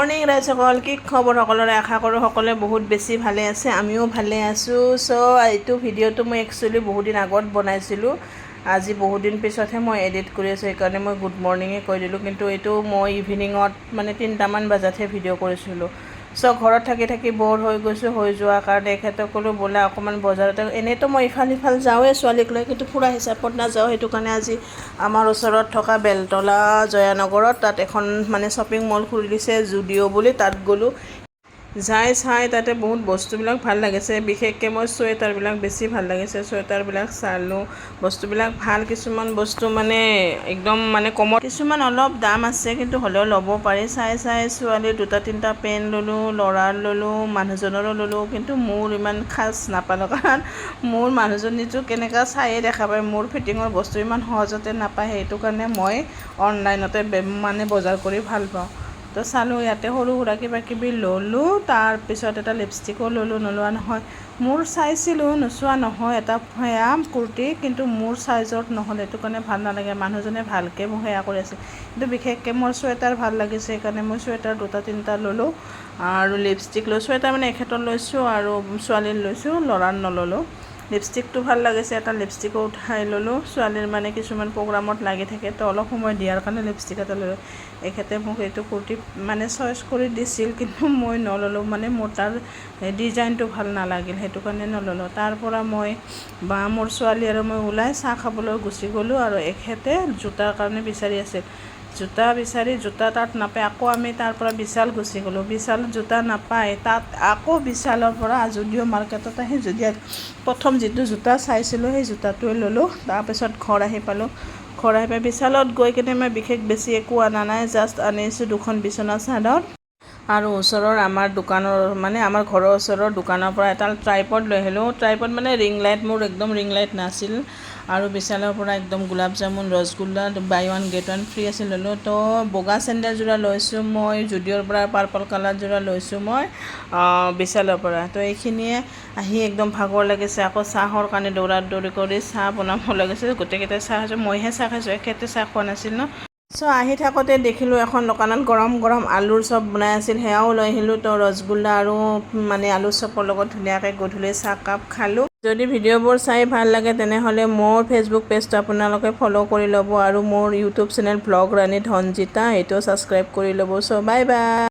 Morning ৰাইজসকল, কি খবৰ সকলোৰে? আশা কৰোঁ সকলোৱে বহুত বেছি ভালে আছে, আমিও ভালে আছোঁ। এইটো ভিডিঅ'টো মই একচুৱেলি বহুত দিন আগত বনাইছিলোঁ। আজি বহুত দিন পিছতহে মই এডিট কৰি আছোঁ, সেইকাৰণে মই গুড মৰ্ণিঙে কৈ দিলোঁ। কিন্তু এইটো মই ইভিনিঙত মানে 3টামান বজাতহে ভিডিঅ' কৰিছিলোঁ। ঘৰত থাকি থাকি বৰ হৈ গৈছোঁ, হৈ যোৱাৰ কাৰণে এখেতক ক'লোঁ বোলে অকণমান বজাৰতে, এনেইতো মই ইফাল সিফাল যাওঁৱে ছোৱালীক লৈ, কিন্তু ফুৰা হিচাপত নাযাওঁ। সেইটো কাৰণে আজি আমাৰ ওচৰত থকা বেলতলা জয়ানগৰত তাত এখন মানে শ্বপিং মল খুলিছে জুডিঅ' বুলি, তাত গ'লোঁ। যাই চাই তাতে বহুত বস্তুবিলাক ভাল লাগিছে, বিশেষকৈ মই চুৱেটাৰবিলাক বেছি ভাল লাগিছে। চুৱেটাৰবিলাক চালোঁ, বস্তুবিলাক ভাল, কিছুমান বস্তু মানে একদম মানে কমত, কিছুমান অলপ দাম আছে কিন্তু হ'লেও ল'ব পাৰি। চাই ছোৱালীৰ 2-3টা পেণ্ট ল'লোঁ, ল'ৰাৰ ল'লোঁ, মানুহজনৰো ল'লোঁ। কিন্তু মোৰ ইমান খাজ নাপালোঁ, কাৰণ মোৰ মানুহজনীটো কেনেকুৱা চায়ে দেখা পায়, মোৰ ফিটিঙৰ বস্তু ইমান সহজতে নাপায়। সেইটো কাৰণে মই অনলাইনতে মানে বজাৰ কৰি ভাল পাওঁ। তো চালোঁ, ইয়াতে সৰু সুৰা কিবা কিবি ল'লোঁ। তাৰপিছত এটা লিপষ্টিকো ল'লোঁ, নোলোৱা নহয়। মোৰ চাইছিলোঁ, নোচোৱা নহয়, এটা সেয়া কুৰ্তি, কিন্তু মোৰ চাইজত নহ'ল, সেইটো কাৰণে ভাল নালাগে। মানুহজনে ভালকৈ মোক সেয়া কৰি আছে, কিন্তু বিশেষকৈ মোৰ চুৱেটাৰ ভাল লাগিছে, সেইকাৰণে মই চুৱেটাৰ 2-3টা ল'লোঁ আৰু লিপষ্টিক লৈছোঁ। চুৱেটাৰ মানে এখেতৰ লৈছোঁ আৰু ছোৱালীৰ লৈছোঁ, ল'ৰাৰ নল'লোঁ। লিপষ্টিকটো ভাল লাগিছে, এটা লিপষ্টিকো উঠাই ল'লোঁ। ছোৱালীৰ মানে কিছুমান প্ৰগ্ৰামত লাগি থাকে, তো অলপ সময় দিয়াৰ কাৰণে লিপষ্টিক এটা ল'লোঁ। এখেতে মোক এইটো কুৰ্তি মানে চইচ কৰি দিছিল, কিন্তু মই নল'লোঁ, মানে মোৰ তাৰ ডিজাইনটো ভাল নালাগিল, সেইটো কাৰণে নল'লোঁ। তাৰপৰা মই মোৰ ছোৱালী আৰু মই ওলাই চাহ খাবলৈ গুচি গ'লোঁ, আৰু এখেতে জোতাৰ কাৰণে বিচাৰি আছিল। জোতা তাত নাপায়, আকৌ আমি তাৰ পৰা বিশাল গুচি গ'লোঁ। বিশালত জোতা নাপায়, তাত আকৌ বিশালৰ পৰা জুডিঅ' মাৰ্কেটত আহি জুডিঅ'ত প্ৰথম যিটো জোতা চাইছিলোঁ সেই জোতাটোৱে ল'লোঁ। তাৰপিছত ঘৰ আহি পালোঁ। ঘৰ আহি পাই বিশালত গৈ কিনে মই বিশেষ বেছি একো অনা নাই, জাষ্ট আনিছোঁ 2খন বিচনা চাদৰ আৰু ওচৰৰ আমাৰ দোকানৰ মানে আমাৰ ঘৰৰ ওচৰৰ দোকানৰ পৰা এটা ট্ৰাইপড লৈ আহিলোঁ। ট্ৰাইপড মানে ৰিং লাইট, মোৰ একদম ৰিং লাইট নাছিল, আৰু বিশালৰ পৰা একদম গোলাপ জামুন, ৰসগোল্লা বাই 1 get 1 ফ্ৰী আছিল, ল'লোঁ। তো বগা চেণ্ডেলযোৰা লৈছোঁ মই জুডিঅ'ৰ পৰা, পাৰ্পল কালাৰযোৰা লৈছোঁ মই বিশালৰ পৰা। তো এইখিনিয়ে আহি একদম ভাগৰ লাগিছে, আকৌ চাহৰ কাৰণে দৌৰি কৰি চাহ বনাব লাগিছে। গোটেইকেইটাই চাহ খাইছোঁ, মইহে চাহ খাইছোঁ, এখেতে চাহ খোৱা নাছিল ন। আহি থাকোঁতে দেখিলোঁ এখন দোকানত গৰম গৰম আলুৰ চপ বনাই আছিল, সেয়াও লৈ আহিলোঁ। তো ৰসগোল্লা আৰু মানে আলু চপৰ লগত ধুনীয়াকৈ গধূলি চাহকাপ খালোঁ। যদি ভিডিঅ'বোৰ চাই ভাল লাগে তেনেহ'লে মোৰ ফেচবুক পেজটো আপোনালোকে ফ'ল' কৰি ল'ব, আৰু মোৰ ইউটিউব চেনেল ব্লগ ৰাণী ধনজিতা, এইটোও ছাবস্ক্ৰাইব কৰি ল'ব। Bye bye.